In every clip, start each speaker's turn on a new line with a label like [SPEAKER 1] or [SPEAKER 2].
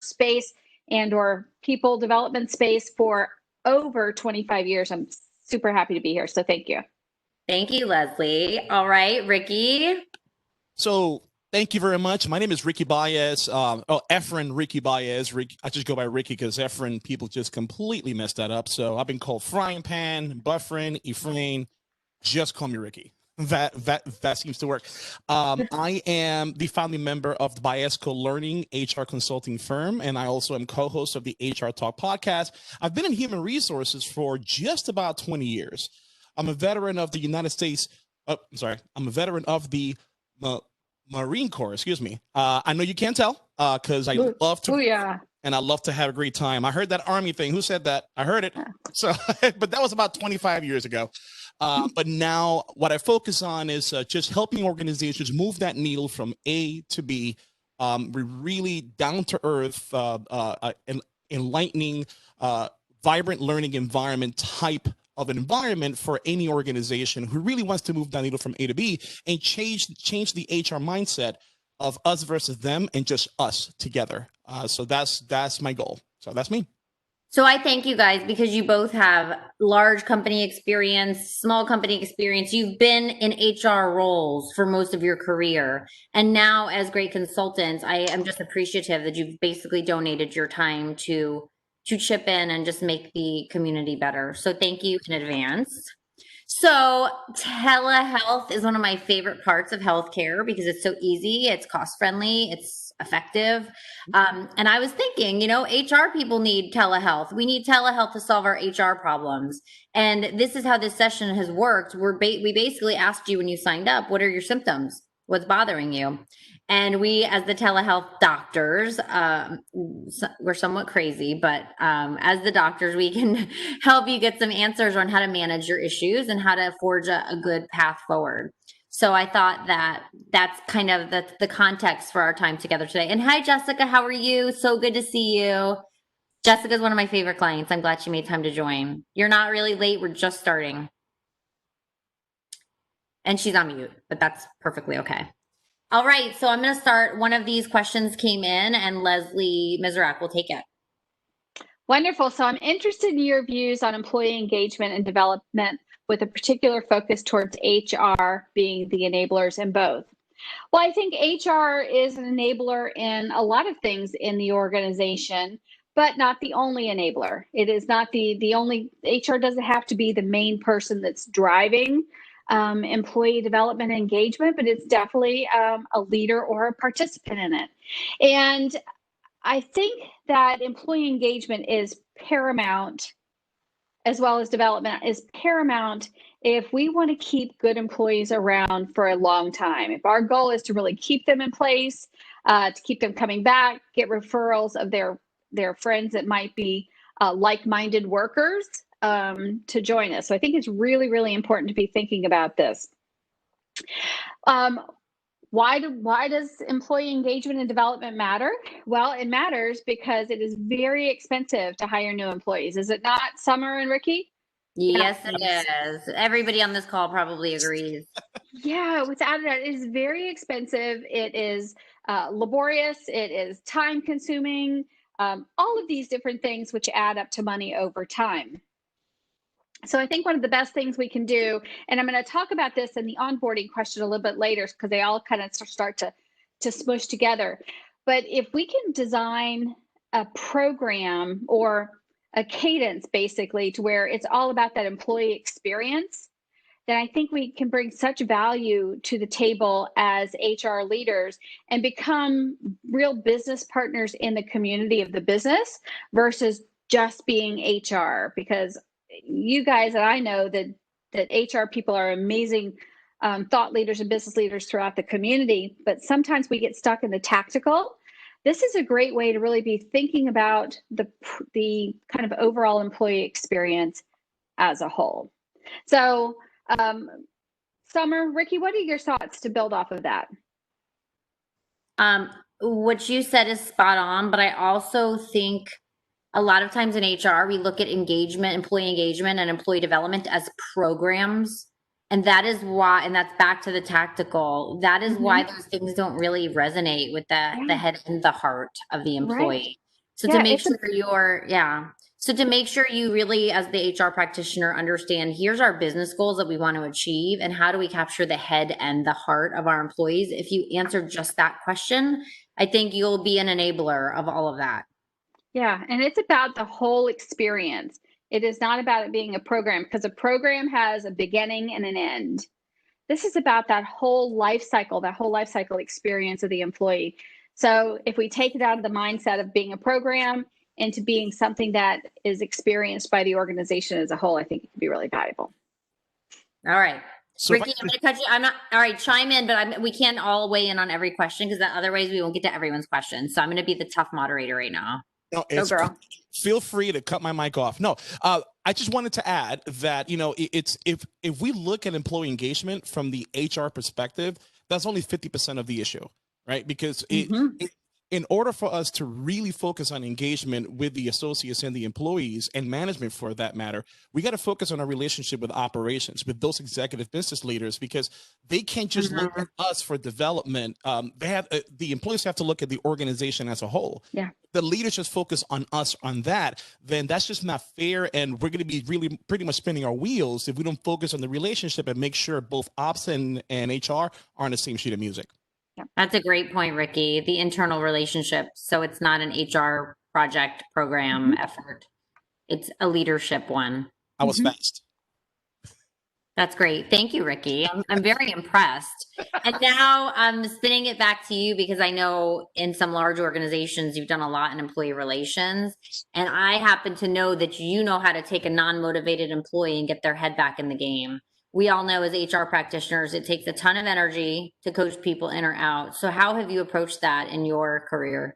[SPEAKER 1] space and or people development space for over 25 years. I'm super happy to be here. So thank you.
[SPEAKER 2] Thank you, Leslie. All right, Ricky.
[SPEAKER 3] So thank you very much. My name is Ricky Baez. Efren Ricky Baez. I just go by Ricky because Efren people just completely messed that up. So I've been called Frying Pan, Buffrin, Efrain. Just call me Ricky. That seems to work. I am the founding member of the Biesco Learning HR consulting firm, and I also am co-host of the HR Talk podcast. I've been in human resources for just about 20 years. I'm a veteran of the United States. I'm a veteran of the Marine Corps. Excuse me. I know you can't tell because I love to.
[SPEAKER 1] Oh yeah.
[SPEAKER 3] And I love to have a great time. I heard that Army thing. Who said that? I heard it. So, but that was about 25 years ago. But now what I focus on is just helping organizations move that needle from A to B, really down to earth, enlightening, vibrant learning environment type of an environment for any organization who really wants to move that needle from A to B and change the HR mindset of us versus them and just us together. So that's my goal. So that's me.
[SPEAKER 2] So I thank you guys because you both have large company experience, small company experience. You've been in HR roles for most of your career. And now as great consultants, I am just appreciative that you've basically donated your time to chip in and just make the community better. So thank you in advance. So telehealth is one of my favorite parts of healthcare because it's so easy, it's cost friendly, it's effective. And I was thinking, HR people need telehealth. We need telehealth to solve our HR problems. And this is how this session has worked. We basically asked you when you signed up, what are your symptoms? What's bothering you? And we, as the telehealth doctors, we're somewhat crazy, but as the doctors, we can help you get some answers on how to manage your issues and how to forge a good path forward. So I thought that that's kind of the context for our time together today. And hi, Jessica, how are you? So good to see you. Jessica's one of my favorite clients. I'm glad she made time to join. You're not really late. We're just starting. And she's on mute, but that's perfectly okay. All right, so I'm going to start. One of these questions came in, and Leslie Miserak will take it.
[SPEAKER 1] Wonderful. So I'm interested in your views on employee engagement and development with a particular focus towards HR being the enablers in both. Well, I think HR is an enabler in a lot of things in the organization, but not the only enabler. It is not the only, HR doesn't have to be the main person that's driving employee development and engagement, but it's definitely a leader or a participant in it. And I think that employee engagement is paramount, as well as development is paramount if we want to keep good employees around for a long time. If our goal is to really keep them in place, to keep them coming back, get referrals of their friends that might be like-minded workers to join us. So I think it's really, really important to be thinking about this. Why does employee engagement and development matter? Well, it matters because it is very expensive to hire new employees. Is it not, Summer and Ricky?
[SPEAKER 2] Yes, it is. Everybody on this call probably agrees.
[SPEAKER 1] Yeah, without it, it is very expensive. It is laborious. It is time consuming. All of these different things which add up to money over time. So I think one of the best things we can do, and I'm going to talk about this in the onboarding question a little bit later because they all kind of start to smush together. But if we can design a program or a cadence basically to where it's all about that employee experience, then I think we can bring such value to the table as HR leaders and become real business partners in the community of the business versus just being HR. Because you guys, and I know that HR people are amazing thought leaders and business leaders throughout the community, but sometimes we get stuck in the tactical. This is a great way to really be thinking about the kind of overall employee experience as a whole. So, Summer, Ricky, what are your thoughts to build off of that?
[SPEAKER 2] What you said is spot on, but I also think a lot of times in HR, we look at engagement, employee engagement and employee development as programs. And that is why, and that's back to the tactical, that is why those things don't really resonate with the head and the heart of the employee. So
[SPEAKER 1] Yeah,
[SPEAKER 2] to make sure So to make sure you really, as the HR practitioner, understand here's our business goals that we want to achieve and how do we capture the head and the heart of our employees. If you answer just that question, I think you'll be an enabler of all of that.
[SPEAKER 1] Yeah, and it's about the whole experience. It is not about it being a program, because a program has a beginning and an end. This is about that whole life cycle experience of the employee. So if we take it out of the mindset of being a program into being something that is experienced by the organization as a whole, I think it could be really valuable.
[SPEAKER 2] All right.
[SPEAKER 3] So
[SPEAKER 2] Ricky, I'm going to cut you. I'm not, all right, chime in, but we can't all weigh in on every question because otherwise we won't get to everyone's questions. So I'm going to be the tough moderator right now.
[SPEAKER 3] no,
[SPEAKER 2] Go girl.
[SPEAKER 3] Feel free to cut my mic off. No, I just wanted to add that, it's if we look at employee engagement from the HR perspective, that's only 50% of the issue, right? Because in order for us to really focus on engagement with the associates and the employees and management for that matter, we got to focus on our relationship with operations, with those executive business leaders, because they can't just look at us for development. The employees have to look at the organization as a whole.
[SPEAKER 1] Yeah.
[SPEAKER 3] The leaders just focus on us on that, then that's just not fair. And we're going to be really pretty much spinning our wheels if we don't focus on the relationship and make sure both ops and HR are on the same sheet of music.
[SPEAKER 2] That's a great point, Ricky. The internal relationship. So it's not an HR project program effort. It's a leadership one.
[SPEAKER 3] I was fast.
[SPEAKER 2] That's great. Thank you, Ricky. I'm very impressed. And now I'm spinning it back to you because I know in some large organizations, you've done a lot in employee relations. And I happen to know that you know how to take a non-motivated employee and get their head back in the game. We all know as HR practitioners, it takes a ton of energy to coach people in or out. So how have you approached that in your career?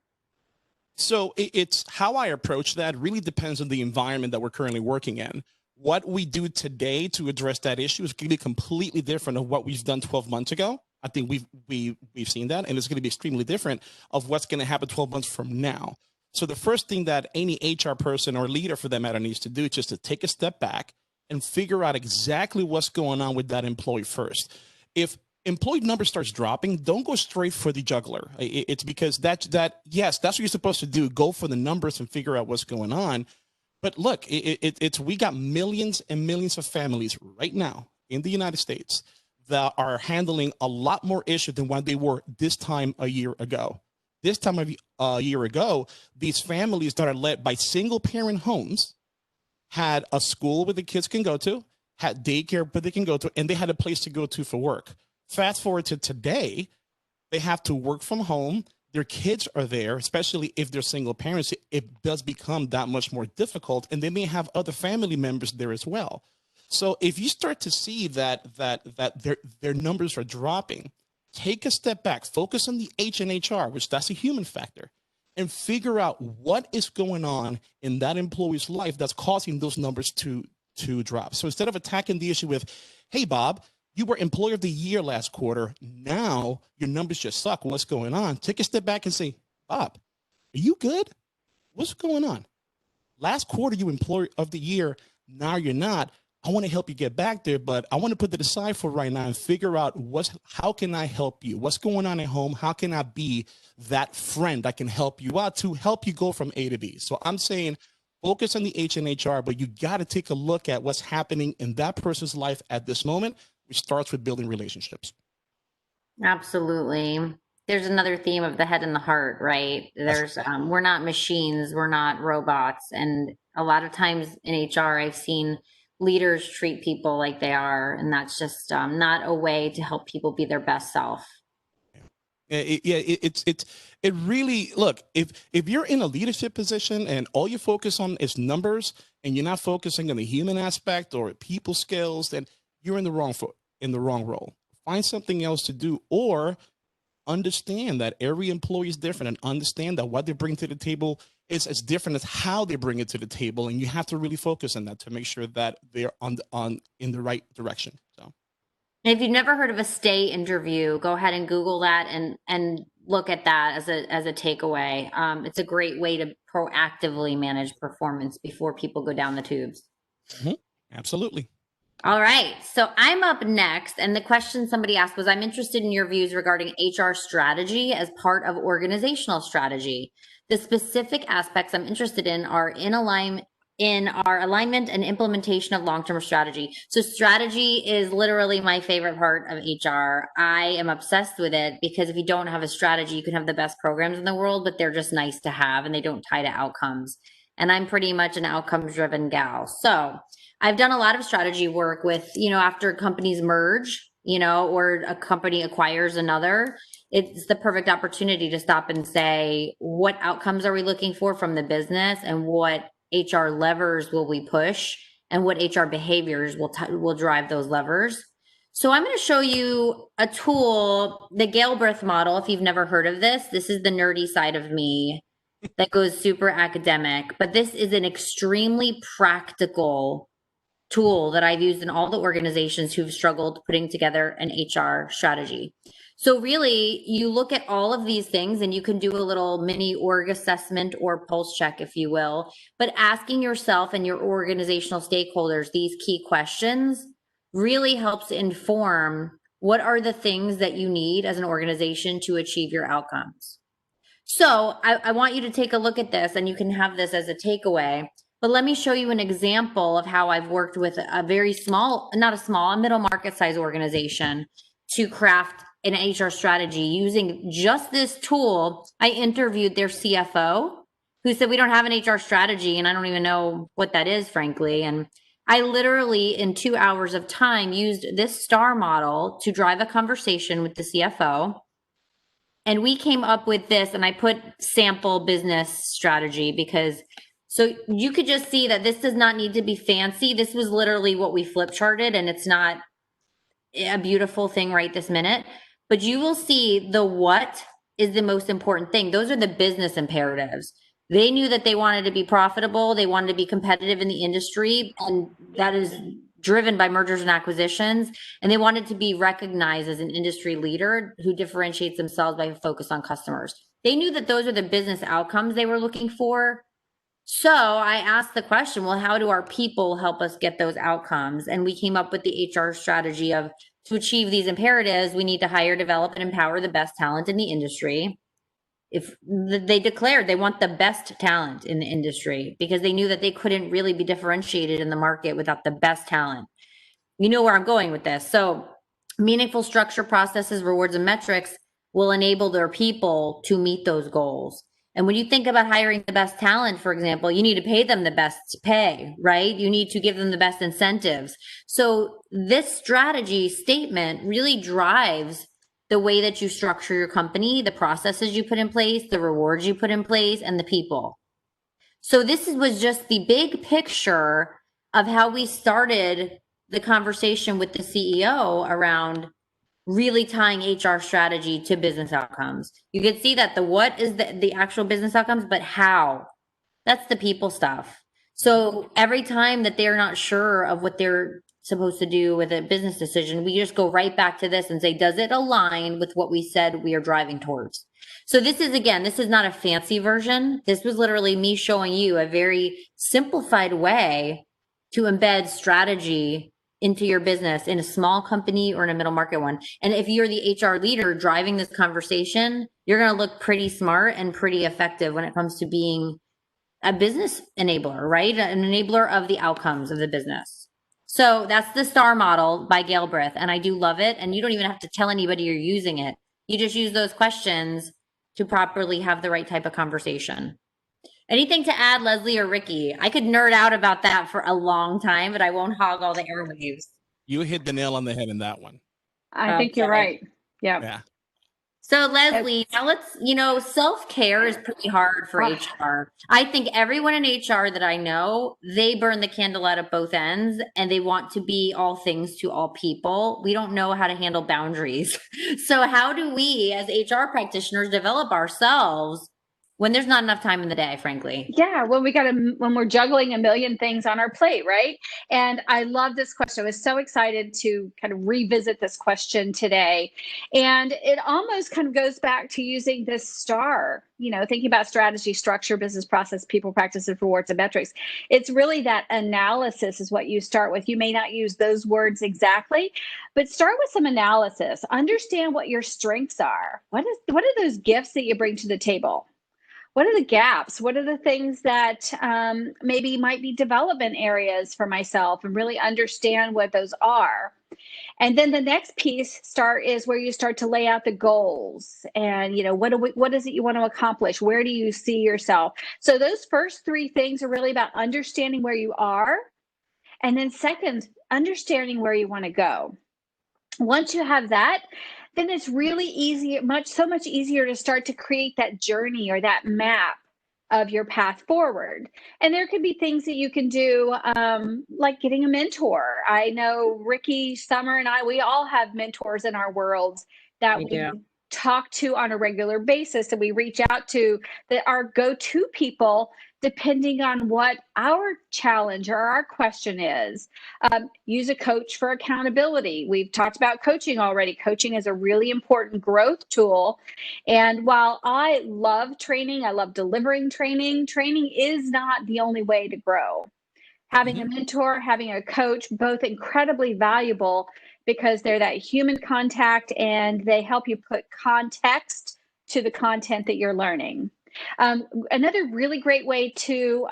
[SPEAKER 3] So it's how I approach that really depends on the environment that we're currently working in. What we do today to address that issue is going to be completely different of what we've done 12 months ago. I think we've seen that, and it's going to be extremely different of what's going to happen 12 months from now. So the first thing that any HR person or leader for that matter needs to do is just to take a step back and figure out exactly what's going on with that employee first. If employee number starts dropping, don't go straight for the juggler. It's because yes, that's what you're supposed to do. Go for the numbers and figure out what's going on. But look, we got millions and millions of families right now in the United States that are handling a lot more issues than what they were this time a year ago. This time a year ago, these families that are led by single parent homes had a school where the kids can go to, had daycare where they can go to, and they had a place to go to for work. Fast forward to today, they have to work from home. Their kids are there, especially if they're single parents. It does become that much more difficult, and they may have other family members there as well. So if you start to see that their numbers are dropping, take a step back, focus on the H and HR, which that's a human factor, and figure out what is going on in that employee's life that's causing those numbers to drop. So instead of attacking the issue with, hey, Bob, you were employee of the year last quarter. Now your numbers just suck. What's going on? Take a step back and say, Bob, are you good? What's going on? Last quarter, you employee of the year. Now you're not. I want to help you get back there, but I want to put that aside for right now and figure out how can I help you? What's going on at home? How can I be that friend that can help you out to help you go from A to B? So I'm saying focus on the H and HR, but you got to take a look at what's happening in that person's life at this moment, which starts with building relationships.
[SPEAKER 2] Absolutely. There's another theme of the head and the heart, right? There's we're not machines, we're not robots. And a lot of times in HR, I've seen leaders treat people like they are, and that's just not a way to help people be their best self.
[SPEAKER 3] It really, look, if you're in a leadership position and all you focus on is numbers and you're not focusing on the human aspect or people skills, then you're in the wrong role. Find something else to do, or understand that every employee is different and understand that what they bring to the table is as different as how they bring it to the table. And you have to really focus on that to make sure that they're in the right direction. So
[SPEAKER 2] if you've never heard of a stay interview, go ahead and Google that and look at that as a takeaway. It's a great way to proactively manage performance before people go down the tubes.
[SPEAKER 3] Absolutely.
[SPEAKER 2] All right. So I'm up next. And the question somebody asked was, I'm interested in your views regarding HR strategy as part of organizational strategy. The specific aspects I'm interested in are in our alignment and implementation of long-term strategy. So strategy is literally my favorite part of HR. I am obsessed with it because if you don't have a strategy, you can have the best programs in the world, but they're just nice to have and they don't tie to outcomes. And I'm pretty much an outcomes driven gal. So I've done a lot of strategy work with, after companies merge, or a company acquires another, it's the perfect opportunity to stop and say, what outcomes are we looking for from the business, and what HR levers will we push, and what HR behaviors will drive those levers. So I'm going to show you a tool, the Galbraith model. If you've never heard of this is the nerdy side of me that goes super academic, but this is an extremely practical tool that I've used in all the organizations who've struggled putting together an HR strategy. So really, you look at all of these things and you can do a little mini org assessment or pulse check, if you will, but asking yourself and your organizational stakeholders these key questions really helps inform what are the things that you need as an organization to achieve your outcomes. So I want you to take a look at this, and you can have this as a takeaway. But let me show you an example of how I've worked with a very small, a middle market size organization to craft an HR strategy using just this tool. I interviewed their CFO, who said, we don't have an HR strategy, and I don't even know what that is, frankly. And I literally, in 2 hours of time, used this STAR model to drive a conversation with the CFO. And we came up with this, and I put sample business strategy because so you could just see that this does not need to be fancy. This was literally what we flip charted, and it's not a beautiful thing right this minute, but you will see the what is the most important thing. Those are the business imperatives. They knew that they wanted to be profitable. They wanted to be competitive in the industry, and that is driven by mergers and acquisitions. And they wanted to be recognized as an industry leader who differentiates themselves by a focus on customers. They knew that those are the business outcomes they were looking for. So I asked the question, well, how do our people help us get those outcomes? And we came up with the HR strategy of, to achieve these imperatives, we need to hire, develop, and empower the best talent in the industry. If they declared they want the best talent in the industry because they knew that they couldn't really be differentiated in the market without the best talent. You know where I'm going with this. So meaningful structure, processes, rewards, and metrics will enable their people to meet those goals. And when you think about hiring the best talent, for example, you need to pay them the best pay, right? You need to give them the best incentives. So this strategy statement really drives the way that you structure your company, the processes you put in place, the rewards you put in place, and the people. So this was just the big picture of how we started the conversation with the CEO around really tying HR strategy to business outcomes. You can see that the what is the actual business outcomes, but how, that's the people stuff. So every time that they're not sure of what they're supposed to do with a business decision, we just go right back to this and say, does it align with what we said we are driving towards? So this is not a fancy version. This was literally me showing you a very simplified way to embed strategy into your business in a small company or in a middle market one. And if you're the HR leader driving this conversation, you're going to look pretty smart and pretty effective when it comes to being a business enabler, right? An enabler of the outcomes of the business. So that's the STAR model by Galbraith, and I do love it. And you don't even have to tell anybody you're using it. You just use those questions to properly have the right type of conversation. Anything to add, Leslie or Ricky? I could nerd out about that for a long time, but I won't hog all the airwaves.
[SPEAKER 3] You hit the nail on the head in that one.
[SPEAKER 1] I think you're right. Yeah.
[SPEAKER 2] So Leslie, now let's, self-care is pretty hard for HR. I think everyone in HR that I know, they burn the candle out at both ends and they want to be all things to all people. We don't know how to handle boundaries. So how do we as HR practitioners develop ourselves when there's not enough time in the day, frankly?
[SPEAKER 1] Yeah, when we're juggling a million things on our plate, right? And I love this question. I was so excited to kind of revisit this question today. And it almost kind of goes back to using this STAR, thinking about strategy, structure, business process, people, practices, rewards, and metrics. It's really that analysis is what you start with. You may not use those words exactly, but start with some analysis. Understand what your strengths are. What are those gifts that you bring to the table? what are the gaps? What are the things that maybe might be development areas for myself, and really understand what those are. And then the next piece is where you start to lay out the goals, and what is it you want to accomplish? Where do you see yourself? So those first three things are really about understanding where you are, and then second, understanding where you want to go. Once you have that, then it's really easy, so much easier to start to create that journey or that map of your path forward. And there could be things that you can do, like getting a mentor. I know Ricky, Summer, and we all have mentors in our worlds that we talk to on a regular basis, and we reach out to, that are go-to people depending on what our challenge or our question is. Use a coach for accountability. We've talked about coaching already. Coaching is a really important growth tool. And while I love training, I love delivering training, training is not the only way to grow. Having a mentor, having a coach, both incredibly valuable because they're that human contact and they help you put context to the content that you're learning. Another really great way to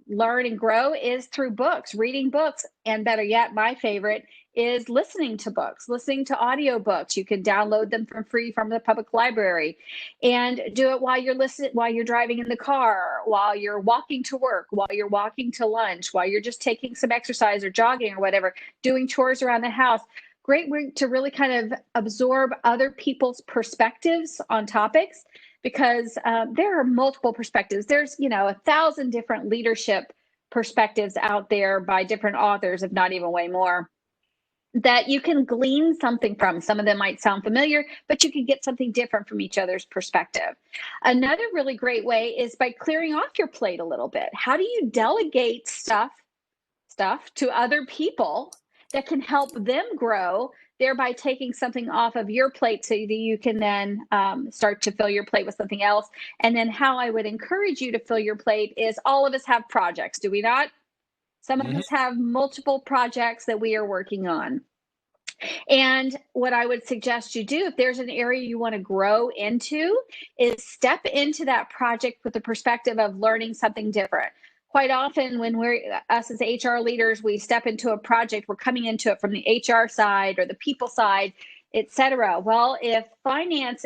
[SPEAKER 1] learn and grow is through books, reading books, and better yet, my favorite is listening to books, listening to audiobooks. You can download them for free from the public library, and do it while you're driving in the car, while you're walking to work, while you're walking to lunch, while you're just taking some exercise or jogging or whatever, doing chores around the house. Great way to really kind of absorb other people's perspectives on topics, because there are multiple perspectives. There's 1,000 different leadership perspectives out there by different authors, if not even way more, that you can glean something from. Some of them might sound familiar, but you can get something different from each other's perspective. Another really great way is by clearing off your plate a little bit. How do you delegate stuff to other people that can help them grow, thereby taking something off of your plate so that you can then start to fill your plate with something else? And then how I would encourage you to fill your plate is, all of us have projects, do we not? Some of us have multiple projects that we are working on. And what I would suggest you do, if there's an area you want to grow into, is step into that project with the perspective of learning something different. Quite often when us as HR leaders, we step into a project, we're coming into it from the HR side or the people side, et cetera. Well, if finance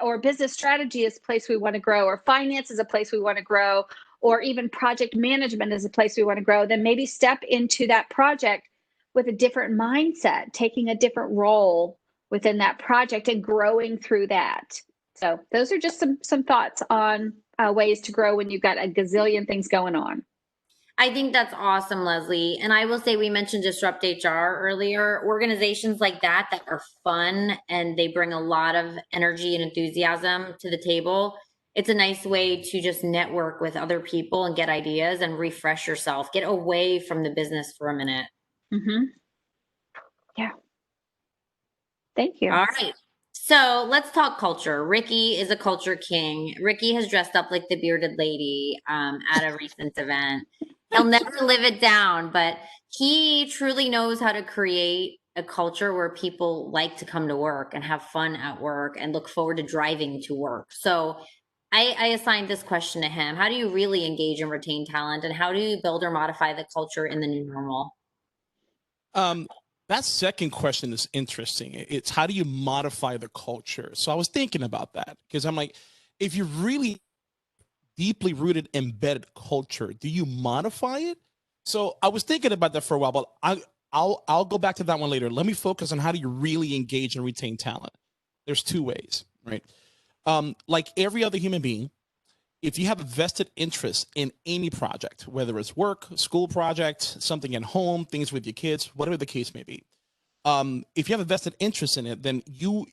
[SPEAKER 1] or business strategy is a place we want to grow, or finance is a place we want to grow, or even project management is a place we want to grow, then maybe step into that project with a different mindset, taking a different role within that project and growing through that. So those are just some thoughts on ways to grow when you've got a gazillion things going on.
[SPEAKER 2] I think that's awesome, Leslie. And I will say, we mentioned Disrupt HR earlier. Organizations like that are fun and they bring a lot of energy and enthusiasm to the table. It's a nice way to just network with other people and get ideas and refresh yourself. Get away from the business for a minute.
[SPEAKER 1] Yeah. Thank you.
[SPEAKER 2] All right. So let's talk culture. Ricky is a culture king. Ricky has dressed up like the bearded lady at a recent event. He'll never live it down, but he truly knows how to create a culture where people like to come to work and have fun at work and look forward to driving to work. So I assigned this question to him. How do you really engage and retain talent, and how do you build or modify the culture in the new normal?
[SPEAKER 3] That second question is interesting. It's how do you modify the culture? So I was thinking about that, because I'm like, if you're really deeply rooted, embedded culture, do you modify it? So I was thinking about that for a while, but I'll go back to that one later. Let me focus on how do you really engage and retain talent. There's two ways, right? Like every other human being, if you have a vested interest in any project, whether it's work, school project, something at home, things with your kids, whatever the case may be, if you have a vested interest in it, then you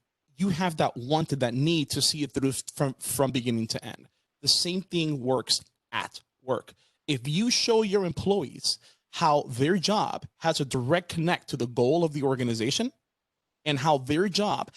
[SPEAKER 3] have that wanted, that need to see it through from beginning to end. The same thing works at work. If you show your employees how their job has a direct connect to the goal of the organization, and how their job,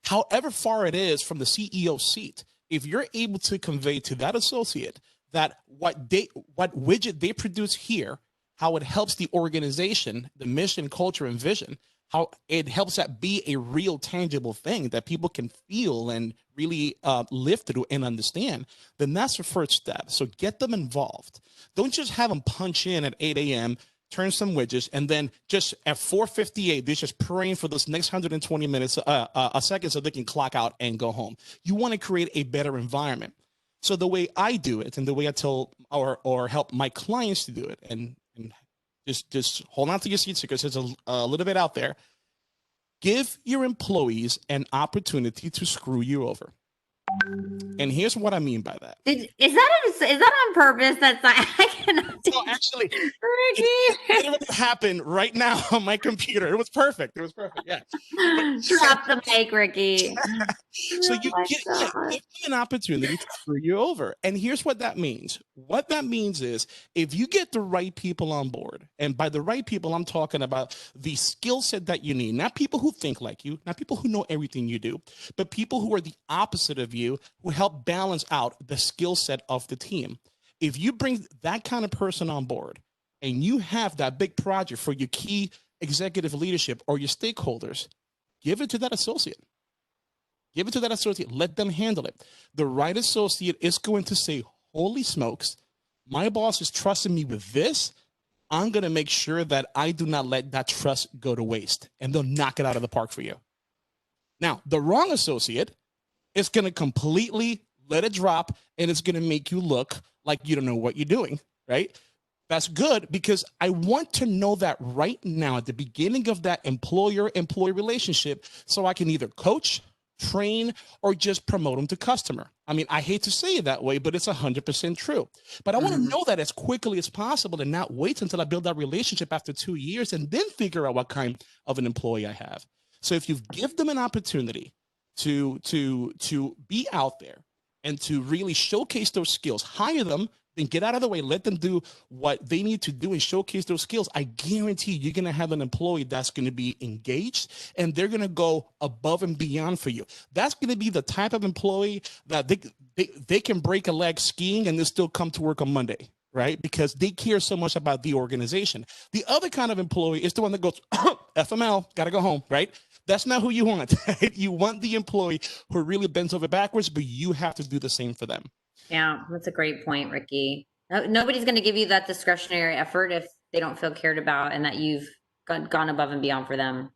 [SPEAKER 3] however far it is from the CEO seat, if you're able to convey to that associate that what widget they produce here, how it helps the organization, the mission, culture, and vision, how it helps that be a real tangible thing that people can feel and really live through and understand, then that's the first step. So get them involved. Don't just have them punch in at 8 a.m., turn some widgets, and then just at 4:58, they're just praying for this next 120 minutes, a second, so they can clock out and go home. You want to create a better environment. So the way I do it, and the way I tell or help my clients to do it, and just hold on to your seats because there's a little bit out there. Give your employees an opportunity to screw you over. And here's what I mean by that.
[SPEAKER 2] Is that on purpose? That's not, I cannot.
[SPEAKER 3] No, actually, it happened right now on my computer. It was perfect. It was perfect. Yeah.
[SPEAKER 2] Drop the mic, Ricky.
[SPEAKER 3] So you give them an opportunity to screw you over. And here's what that means. What that means is if you get the right people on board, and by the right people, I'm talking about the skill set that you need, not people who think like you, not people who know everything you do, but people who are the opposite of you, who help balance out the skill set of the team. If you bring that kind of person on board and you have that big project for your key executive leadership or your stakeholders, give it to that associate. Give it to that associate. Let them handle it. The right associate is going to say, holy smokes, my boss is trusting me with this. I'm going to make sure that I do not let that trust go to waste. And they'll knock it out of the park for you. Now, the wrong associate is going to completely let it drop, and it's going to make you look like you don't know what you're doing, right? That's good because I want to know that right now at the beginning of that employer-employee relationship so I can either coach, train, or just promote them to customer. I mean, I hate to say it that way, but it's 100% true. But I want to know that as quickly as possible and not wait until I build that relationship after 2 years and then figure out what kind of an employee I have. So if you give them an opportunity to be out there and to really showcase those skills, hire them, then get out of the way, let them do what they need to do and showcase those skills. I guarantee you're going to have an employee that's going to be engaged and they're going to go above and beyond for you. That's going to be the type of employee that they can break a leg skiing and they still come to work on Monday, right? Because they care so much about the organization. The other kind of employee is the one that goes, FML, got to go home, right? That's not who you want. You want the employee who really bends over backwards, but you have to do the same for them.
[SPEAKER 2] Yeah, that's a great point, Ricky. Nobody's going to give you that discretionary effort if they don't feel cared about and that you've gone above and beyond for them.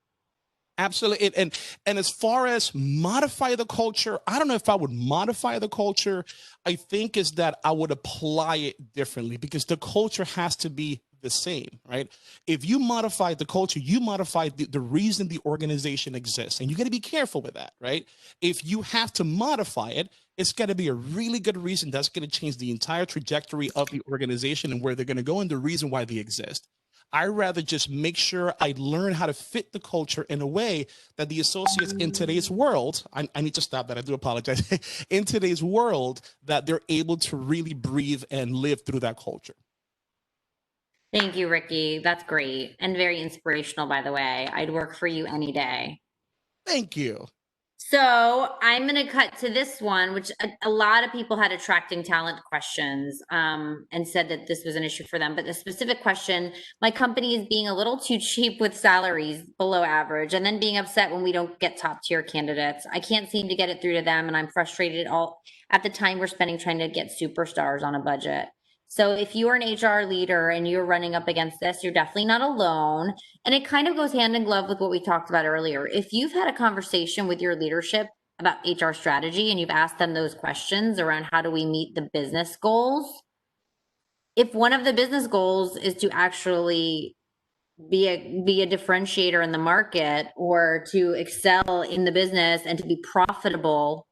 [SPEAKER 3] Absolutely. And as far as modify the culture, I don't know if I would modify the culture. I think is that I would apply it differently because the culture has to be the same, right? If you modify the culture, you modify the reason the organization exists. And you got to be careful with that, right? If you have to modify it, it's got to be a really good reason that's going to change the entire trajectory of the organization and where they're going to go and the reason why they exist. I rather just make sure I learn how to fit the culture in a way that the associates in today's world, I need to stop that, I do apologize, in today's world, that they're able to really breathe and live through that culture.
[SPEAKER 2] Thank you, Ricky. That's great and very inspirational, by the way. I'd work for you any day.
[SPEAKER 3] Thank you.
[SPEAKER 2] So I'm going to cut to this one, which a lot of people had attracting talent questions and said that this was an issue for them. But the specific question, my company is being a little too cheap with salaries below average and then being upset when we don't get top tier candidates. I can't seem to get it through to them and I'm frustrated all at the time we're spending trying to get superstars on a budget. So if you are an HR leader and you're running up against this, you're definitely not alone. And it kind of goes hand in glove with what we talked about earlier. If you've had a conversation with your leadership about HR strategy and you've asked them those questions around how do we meet the business goals, if one of the business goals is to actually be a differentiator in the market or to excel in the business and to be profitable,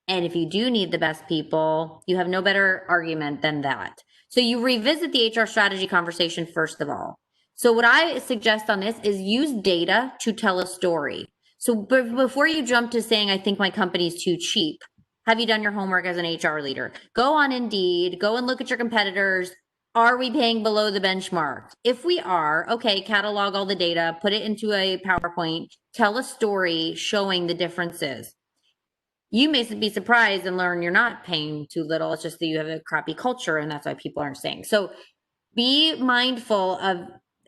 [SPEAKER 2] and if you do need the best people, you have no better argument than that. So you revisit the HR strategy conversation first of all. So what I suggest on this is use data to tell a story. So before you jump to saying, I think my company's too cheap, have you done your homework as an HR leader? Go on Indeed, go and look at your competitors. Are we paying below the benchmark? If we are, okay, catalog all the data, put it into a PowerPoint, tell a story showing the differences. You may be surprised and learn you're not paying too little. It's just that you have a crappy culture and that's why people aren't staying. So be mindful of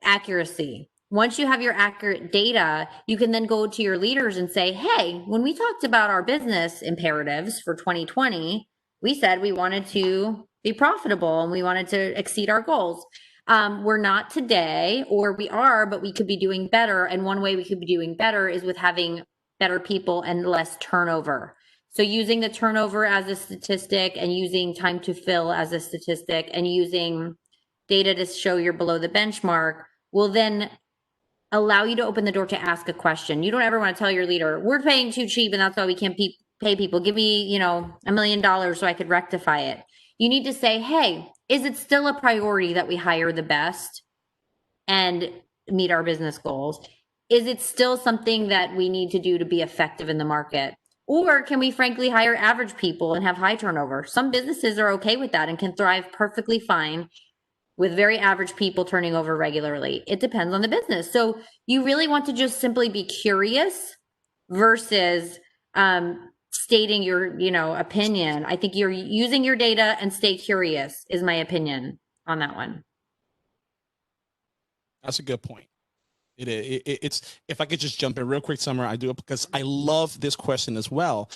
[SPEAKER 2] accuracy. Once you have your accurate data, you can then go to your leaders and say, hey, when we talked about our business imperatives for 2020, we said we wanted to be profitable and we wanted to exceed our goals. We're not today, or we are, but we could be doing better. And one way we could be doing better is with having better people and less turnover. So using the turnover as a statistic and using time to fill as a statistic and using data to show you're below the benchmark will then allow you to open the door to ask a question. You don't ever want to tell your leader, we're paying too cheap and that's why we can't pay people. Give me, $1 million so I could rectify it. You need to say, hey, is it still a priority that we hire the best and meet our business goals? Is it still something that we need to do to be effective in the market? Or can we frankly hire average people and have high turnover? Some businesses are okay with that and can thrive perfectly fine with very average people turning over regularly. It depends on the business. So you really want to just simply be curious versus stating your, opinion. I think you're using your data and stay curious is my opinion on that one.
[SPEAKER 3] That's a good point. It's if I could just jump in real quick, Summer, I do it because I love this question as well.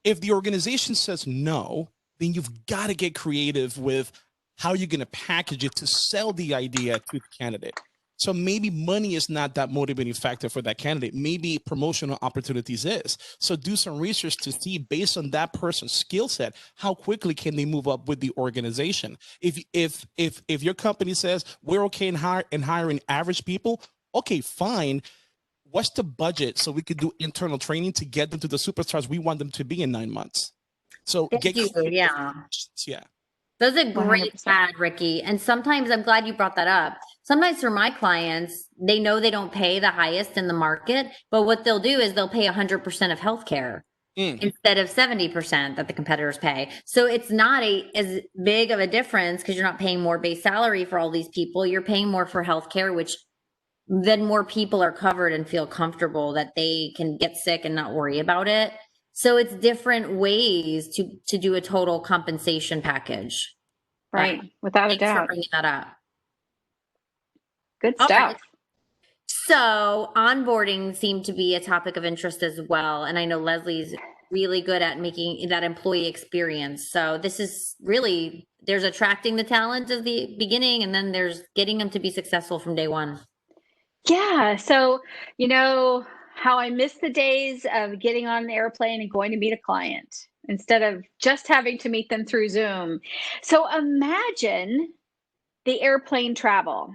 [SPEAKER 3] If the organization says no, then you've got to get creative with how you're going to package it to sell the idea to the candidate. So maybe money is not that motivating factor for that candidate. Maybe promotional opportunities is. So do some research to see, based on that person's skill set, how quickly can they move up with the organization. If your company says we're okay in hiring average people, okay, fine. What's the budget so we could do internal training to get them to the superstars we want them to be in 9 months? So
[SPEAKER 2] Yeah. Those are great ad, Ricky. And sometimes I'm glad you brought that up. Sometimes for my clients, they know they don't pay the highest in the market, but what they'll do is they'll pay 100% of healthcare instead of 70% that the competitors pay. So it's not as big of a difference because you're not paying more base salary for all these people. You're paying more for healthcare, which then more people are covered and feel comfortable that they can get sick and not worry about it. So it's different ways to do a total compensation package.
[SPEAKER 1] Right. Without a doubt.
[SPEAKER 2] Thanks for bringing that up.
[SPEAKER 1] Good stuff. Right.
[SPEAKER 2] So onboarding seemed to be a topic of interest as well. And I know Leslie's really good at making that employee experience. So this is really, there's attracting the talent at the beginning, and then there's getting them to be successful from day one.
[SPEAKER 1] Yeah. So, how I miss the days of getting on an airplane and going to meet a client instead of just having to meet them through Zoom. So imagine the airplane travel.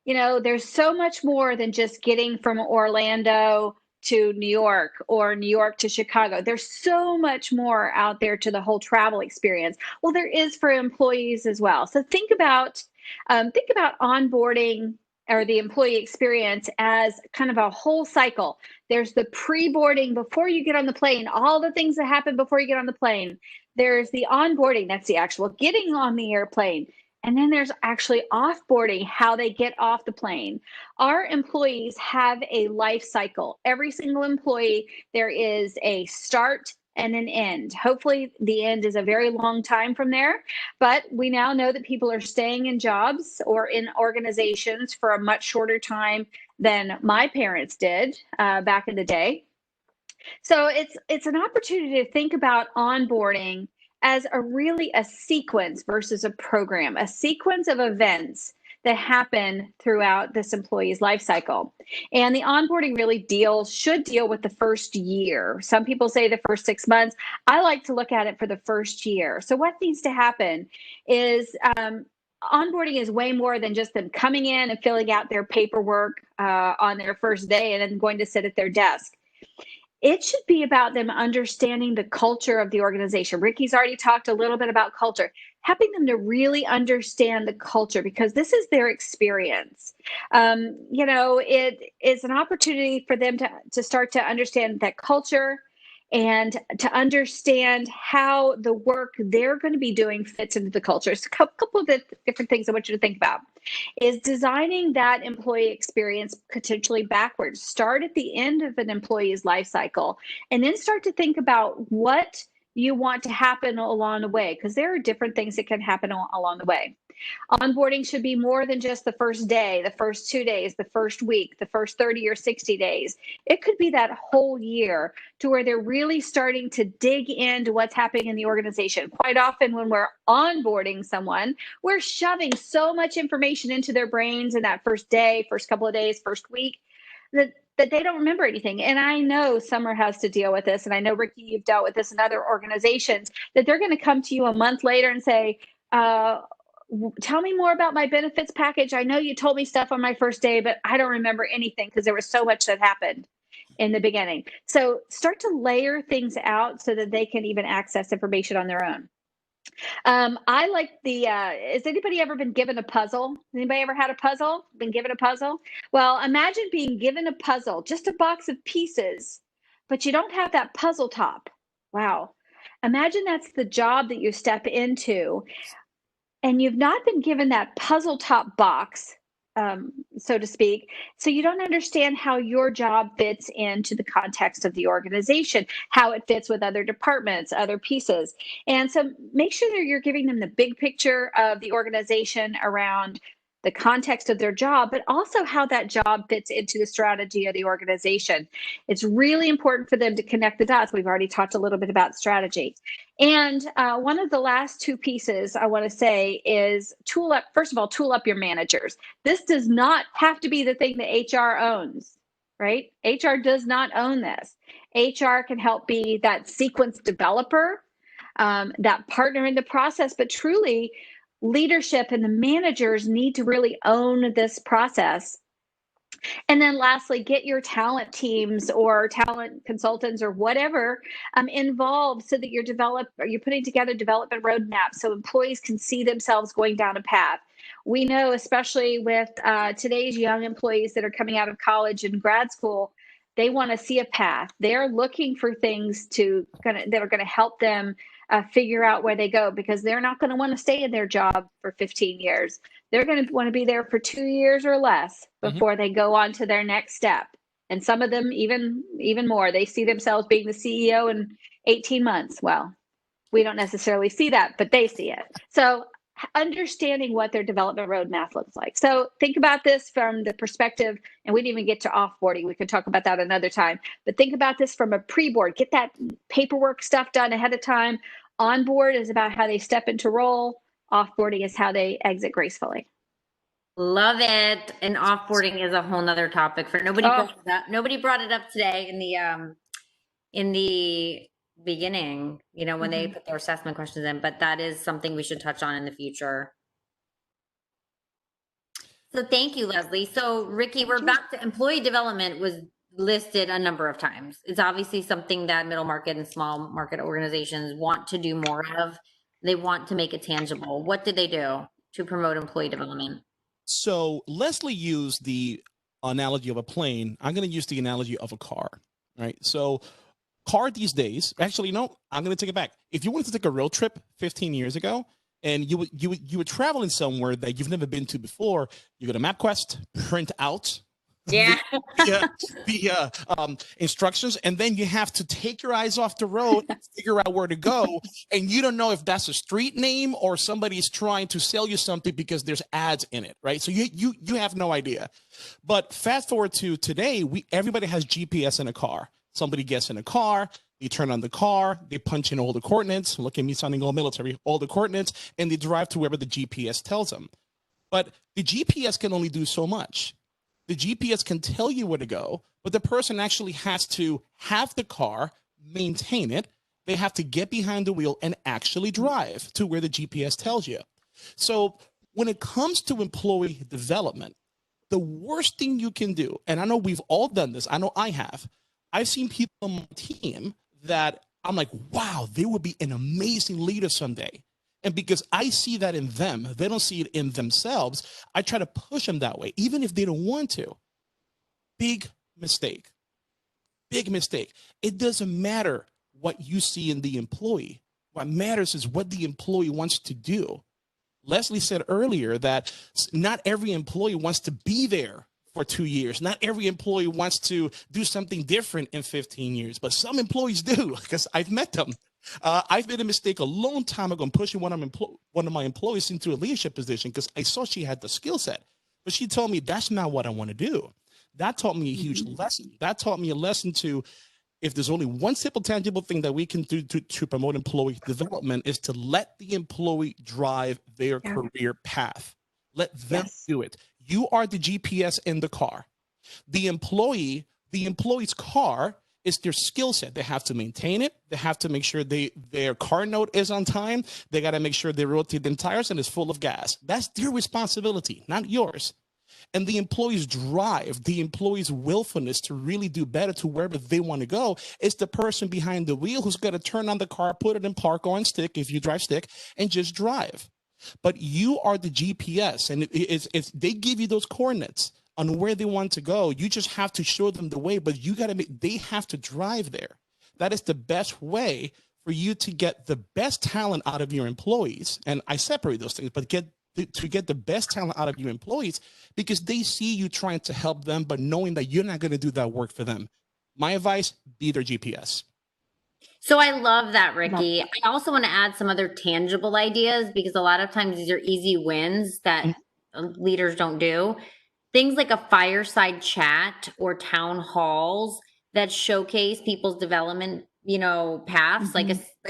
[SPEAKER 1] There's so much more than just getting from Orlando to New York or New York to Chicago. There's so much more out there to the whole travel experience. Well, there is for employees as well. So think about onboarding or the employee experience as kind of a whole cycle. There's the pre-boarding before you get on the plane, all the things that happen before you get on the plane. There's the onboarding, that's the actual getting on the airplane. And then there's actually offboarding, how they get off the plane. Our employees have a life cycle. Every single employee, there is a start and an end. Hopefully the end is a very long time from there, but we now know that people are staying in jobs or in organizations for a much shorter time than my parents did back in the day. So it's an opportunity to think about onboarding as a sequence versus a program, a sequence of events that happen throughout this employee's life cycle. And the onboarding really should deal with the first year. Some people say the first 6 months. I like to look at it for the first year. So what needs to happen is onboarding is way more than just them coming in and filling out their paperwork on their first day and then going to sit at their desk. It should be about them understanding the culture of the organization. Ricky's already talked a little bit about culture, helping them to really understand the culture because this is their experience. It is an opportunity for them to start to understand that culture and to understand how the work they're going to be doing fits into the culture. So a couple of the different things I want you to think about is designing that employee experience potentially backwards. Start at the end of an employee's life cycle and then start to think about what you want to happen along the way, because there are different things that can happen along the way. Onboarding should be more than just the first day, the first 2 days, the first week, the first 30 or 60 days. It could be that whole year, to where they're really starting to dig into what's happening in the organization. Quite often when we're onboarding someone, we're shoving so much information into their brains in that first day, first couple of days, first week, that they don't remember anything. And I know Summer has to deal with this, and I know, Ricky, you've dealt with this in other organizations, that they're going to come to you a month later and say, tell me more about my benefits package. I know you told me stuff on my first day, but I don't remember anything, because there was so much that happened in the beginning. So start to layer things out so that they can even access information on their own. I like the, has anybody ever been given a puzzle? Anybody ever had a puzzle? Been given a puzzle? Well, imagine being given a puzzle, just a box of pieces, but you don't have that puzzle top. Wow. Imagine that's the job that you step into, and you've not been given that puzzle top box, so to speak. So you don't understand how your job fits into the context of the organization, how it fits with other departments, other pieces. And so make sure that you're giving them the big picture of the organization around the context of their job, but also how that job fits into the strategy of the organization. It's really important for them to connect the dots. We've already talked a little bit about strategy. And one of the last two pieces I want to say is tool up. First of all, tool up your managers. This does not have to be the thing that HR owns, right? HR does not own this. HR can help be that sequence developer, that partner in the process, but truly, leadership and the managers need to really own this process. And then lastly, get your talent teams or talent consultants or whatever involved, so that you're putting together development roadmaps so employees can see themselves going down a path. We know, especially with today's young employees that are coming out of college and grad school, they want to see a path. They're looking for things that are going to help them figure out where they go, because they're not going to want to stay in their job for 15 years. They're going to want to be there for 2 years or less before they go on to their next step. And some of them even more. They see themselves being the CEO in 18 months. Well, we don't necessarily see that, but they see it. So understanding what their development roadmap looks like. So think about this from the perspective, and we didn't even get to offboarding. We could talk about that another time. But think about this from a pre-board. Get that paperwork stuff done ahead of time. Onboard is about how they step into role. Offboarding is how they exit gracefully.
[SPEAKER 2] Love it. And offboarding is a whole nother topic for nobody. Nobody brought it up today in the beginning, when they put their assessment questions in, but that is something we should touch on in the future. So thank you, Leslie. So Ricky, we're back to employee development was listed a number of times. It's obviously something that middle market and small market organizations want to do more of. They want to make it tangible. What did they do to promote employee development?
[SPEAKER 3] So Leslie used the analogy of a plane. I'm going to use the analogy of a car, right? So car these days, actually, no, I'm going to take it back. If you wanted to take a road trip 15 years ago, and you were traveling somewhere that you've never been to before, you go to MapQuest, print out the instructions, and then you have to take your eyes off the road and figure out where to go, and you don't know if that's a street name or somebody's trying to sell you something because there's ads in it, right? So you have no idea. But fast forward to today, everybody has GPS in a car. Somebody gets in a car, they turn on the car, they punch in all the coordinates, look at me sounding all military, all the coordinates, and they drive to wherever the GPS tells them. But the GPS can only do so much. The GPS can tell you where to go, but the person actually has to have the car, maintain it. They have to get behind the wheel and actually drive to where the GPS tells you. So when it comes to employee development, the worst thing you can do, and I know we've all done this, I know I have, I've seen people on my team that I'm like, wow, they would be an amazing leader someday. And because I see that in them, they don't see it in themselves, I try to push them that way, even if they don't want to. Big mistake. Big mistake. It doesn't matter what you see in the employee. What matters is what the employee wants to do. Leslie said earlier that not every employee wants to be there for 2 years. Not every employee wants to do something different in 15 years, but some employees do, because I've met them. I've made a mistake a long time ago in pushing one of my employees into a leadership position because I saw she had the skill set, but she told me that's not what I want to do. That taught me a huge lesson. That taught me a lesson to, if there's only one simple tangible thing that we can do to promote employee development, is to let the employee drive their career path. Let them do it. You are the GPS in the car. The employee's car is their skill set. They have to maintain it. They have to make sure their car note is on time. They got to make sure they rotate the tires and it's full of gas. That's their responsibility, not yours. And the employee's drive, the employee's willfulness to really do better to wherever they want to go, is the person behind the wheel who's going to turn on the car, put it in park or on stick, if you drive stick, and just drive. But you are the GPS, and it's they give you those coordinates on where they want to go. You just have to show them the way, but they have to drive there. That is the best way for you to get the best talent out of your employees. And I separate those things, but to get the best talent out of your employees, because they see you trying to help them, but knowing that you're not going to do that work for them. My advice, be their GPS.
[SPEAKER 2] So I love that, Ricky. I also want to add some other tangible ideas, because a lot of times these are easy wins that leaders don't do. Things like a fireside chat or town halls that showcase people's development, paths, like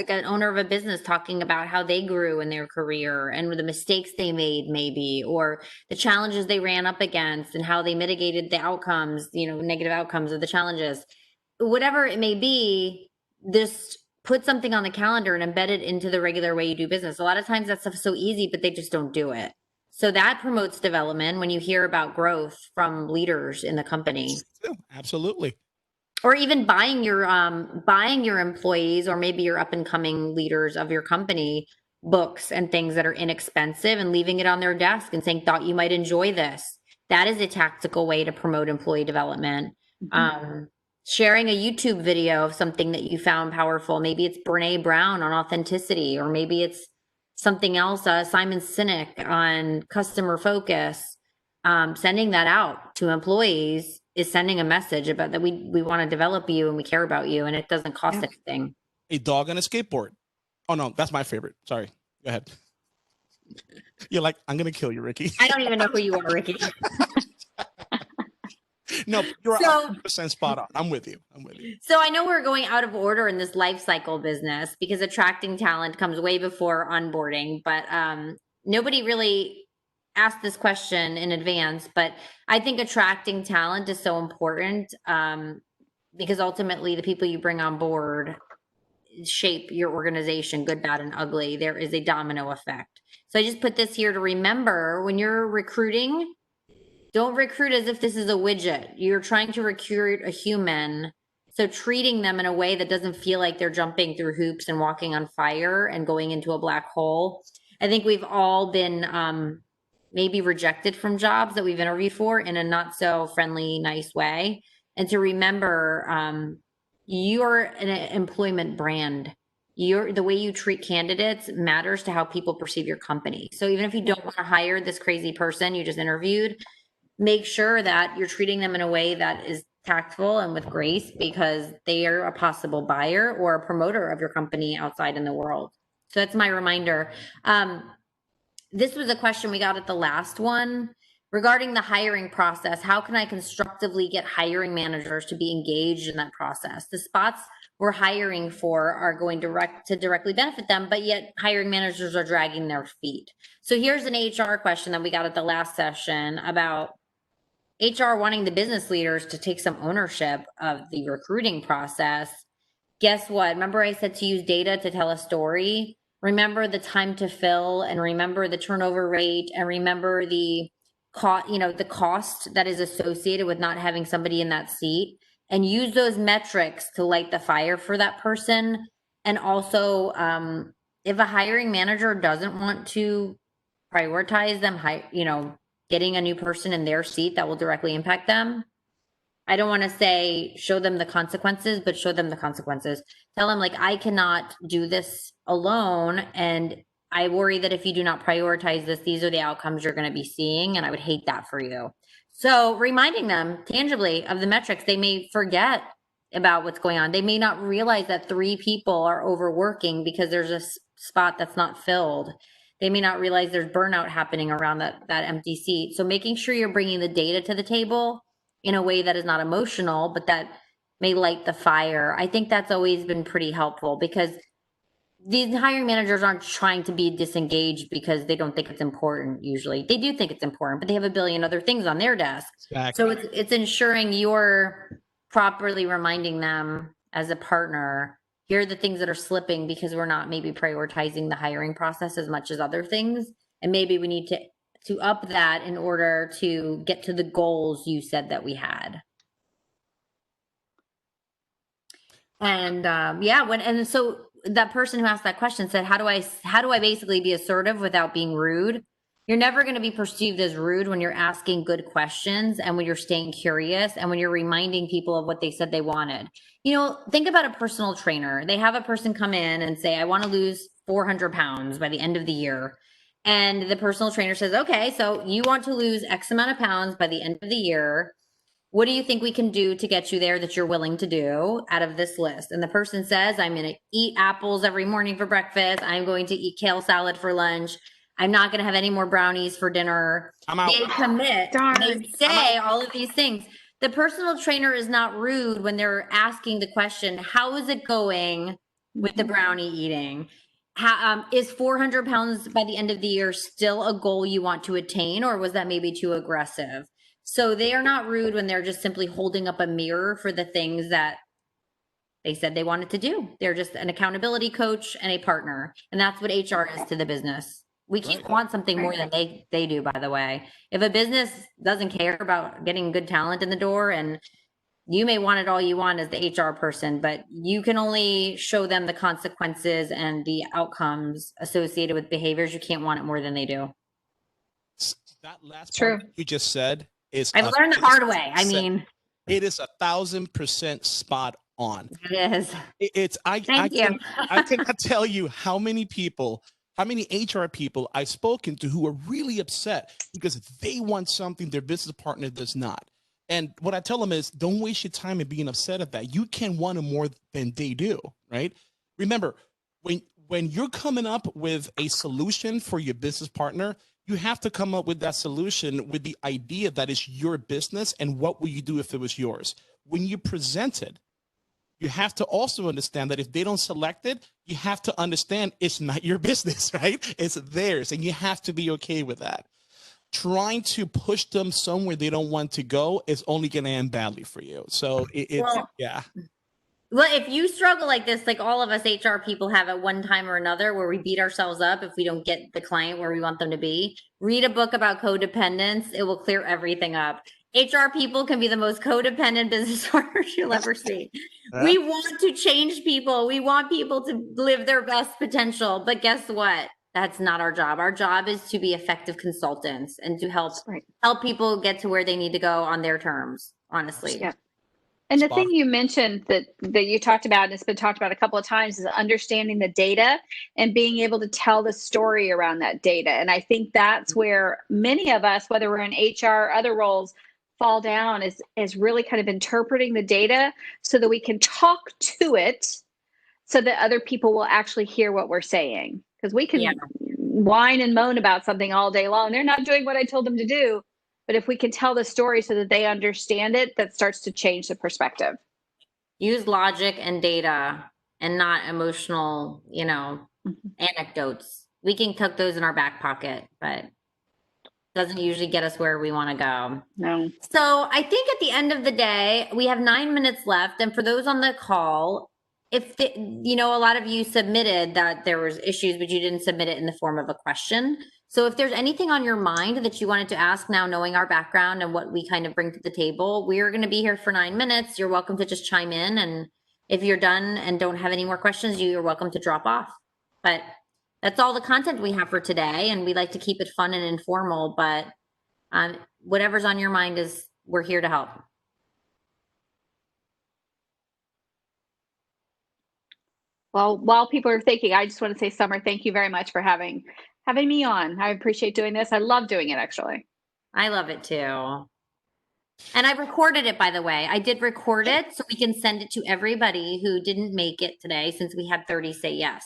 [SPEAKER 2] an owner of a business talking about how they grew in their career and the mistakes they made, maybe, or the challenges they ran up against and how they mitigated the outcomes, negative outcomes of the challenges. Whatever it may be, just put something on the calendar and embed it into the regular way you do business. A lot of times that stuff's so easy, but they just don't do it. So that promotes development when you hear about growth from leaders in the company.
[SPEAKER 3] Absolutely.
[SPEAKER 2] Or even buying your employees, or maybe your up and coming leaders of your company, books and things that are inexpensive, and leaving it on their desk and saying, thought you might enjoy this. That is a tactical way to promote employee development. Sharing a YouTube video of something that you found powerful. Maybe it's Brene Brown on authenticity, or maybe it's something else, Simon Sinek on customer focus. Sending that out to employees is sending a message about that we want to develop you and we care about you, and it doesn't cost anything.
[SPEAKER 3] A dog on a skateboard. Oh no, that's my favorite. Sorry. Go ahead. You're like, I'm going to kill you, Ricky.
[SPEAKER 2] I don't even know who you are, Ricky.
[SPEAKER 3] No, you're 100% spot on. I'm with you.
[SPEAKER 2] So I know we're going out of order in this life cycle business, because attracting talent comes way before onboarding, but nobody really asked this question in advance. But I think attracting talent is so important, because ultimately the people you bring on board shape your organization, good, bad, and ugly. There is a domino effect. So I just put this here to remember, when you're recruiting, don't recruit as if this is a widget. You're trying to recruit a human. So treating them in a way that doesn't feel like they're jumping through hoops and walking on fire and going into a black hole. I think we've all been maybe rejected from jobs that we've interviewed for in a not so friendly, nice way. And to remember, you're an employment brand. The way you treat candidates matters to how people perceive your company. So even if you don't want to hire this crazy person you just interviewed, make sure that you're treating them in a way that is tactful and with grace, because they are a possible buyer or a promoter of your company outside in the world. So that's my reminder. This was a question we got at the last one regarding the hiring process. How can I constructively get hiring managers to be engaged in that process? The spots we're hiring for are going to directly benefit them, but yet hiring managers are dragging their feet. So here's an HR question that we got at the last session about HR wanting the business leaders to take some ownership of the recruiting process. Guess what? Remember I said to use data to tell a story? Remember the time to fill, and remember the turnover rate, and remember the cost that is associated with not having somebody in that seat, and use those metrics to light the fire for that person. And also, if a hiring manager doesn't want to prioritize them, getting a new person in their seat that will directly impact them, I don't want to say show them the consequences, but show them the consequences. Tell them, like, I cannot do this alone, and I worry that if you do not prioritize this, these are the outcomes you're going to be seeing, and I would hate that for you. So reminding them tangibly of the metrics. They may forget about what's going on. They may not realize that 3 people are overworking because there's a spot that's not filled. They may not realize there's burnout happening around that empty seat. So making sure you're bringing the data to the table in a way that is not emotional, but that may light the fire. I think that's always been pretty helpful, because these hiring managers aren't trying to be disengaged because they don't think it's important. Usually they do think it's important, but they have a billion other things on their desk.
[SPEAKER 3] Exactly.
[SPEAKER 2] So it's ensuring you're properly reminding them as a partner, here are the things that are slipping because we're not maybe prioritizing the hiring process as much as other things. And maybe we need to up that in order to get to the goals you said that we had. And so that person who asked that question said, how do I basically be assertive without being rude? You're never going to be perceived as rude when you're asking good questions, and when you're staying curious, and when you're reminding people of what they said they wanted. You know, think about a personal trainer. They have a person come in and say, I want to lose 400 pounds by the end of the year. And the personal trainer says, okay, so you want to lose X amount of pounds by the end of the year. What do you think we can do to get you there that you're willing to do out of this list? And the person says, I'm going to eat apples every morning for breakfast. I'm going to eat kale salad for lunch. I'm not going to have any more brownies for dinner.
[SPEAKER 3] I'm out.
[SPEAKER 2] They commit.
[SPEAKER 1] Darn.
[SPEAKER 2] They say all of these things. The personal trainer is not rude when they're asking the question, how is it going with the brownie eating? How, is 400 pounds by the end of the year still a goal you want to attain, or was that maybe too aggressive? So they are not rude when they're just simply holding up a mirror for the things that they said they wanted to do. They're just an accountability coach and a partner. And that's what HR is to the business. We can't want something more than they do, by the way. If a business doesn't care about getting good talent in the door, and you may want it all you want as the HR person, but you can only show them the consequences and the outcomes associated with behaviors. You can't want it more than they do.
[SPEAKER 3] That last
[SPEAKER 1] True.
[SPEAKER 3] part you just said is
[SPEAKER 2] I've learned the hard way. I mean,
[SPEAKER 3] it is 1,000% spot on.
[SPEAKER 2] it is.
[SPEAKER 3] I cannot tell you how many HR people I've spoken to who are really upset because they want something their business partner does not. And what I tell them is, don't waste your time in being upset at that. You can want it more than they do, right? Remember, when you're coming up with a solution for your business partner, you have to come up with that solution with the idea that it's your business, and what will you do if it was yours? When you present it, you have to also understand that if they don't select it, you have to understand it's not your business, right? It's theirs, and you have to be okay with that. Trying to push them somewhere they don't want to go is only going to end badly for you. So yeah.
[SPEAKER 2] Well, if you struggle like this, like all of us HR people have at one time or another, where we beat ourselves up if we don't get the client where we want them to be, read a book about codependence. It will clear everything up. HR people can be the most codependent business owners you'll ever see. We want to change people. We want people to live their best potential. But guess what? That's not our job. Our job is to be effective consultants and to help people get to where they need to go on their terms, honestly.
[SPEAKER 1] Yeah. And the thing you mentioned that you talked about, and it's been talked about a couple of times, is understanding the data and being able to tell the story around that data. And I think that's where many of us, whether we're in HR, other roles, fall down, is really kind of interpreting the data so that we can talk to it so that other people will actually hear what we're saying. Because we can whine and moan about something all day long. They're not doing what I told them to do. But if we can tell the story so that they understand it, that starts to change the perspective.
[SPEAKER 2] Use logic and data and not emotional, anecdotes. We can tuck those in our back pocket, but doesn't usually get us where we want to go.
[SPEAKER 1] No.
[SPEAKER 2] So I think at the end of the day, we have 9 minutes left. And for those on the call, if a lot of you submitted that there was issues, but you didn't submit it in the form of a question. So if there's anything on your mind that you wanted to ask now, knowing our background and what we kind of bring to the table, we're going to be here for 9 minutes. You're welcome to just chime in. And if you're done and don't have any more questions, you're welcome to drop off. But that's all the content we have for today. And we like to keep it fun and informal, but whatever's on your mind we're here to help.
[SPEAKER 1] Well, while people are thinking, I just want to say, Summer, thank you very much for having me on. I appreciate doing this. I love doing it, actually.
[SPEAKER 2] I love it too. And I recorded it, by the way. I did record it so we can send it to everybody who didn't make it today, since we had 30 say yes.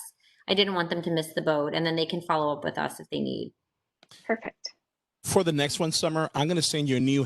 [SPEAKER 2] I didn't want them to miss the boat, and then they can follow up with us if they need.
[SPEAKER 1] Perfect.
[SPEAKER 3] For the next one, Summer, I'm going to send you a new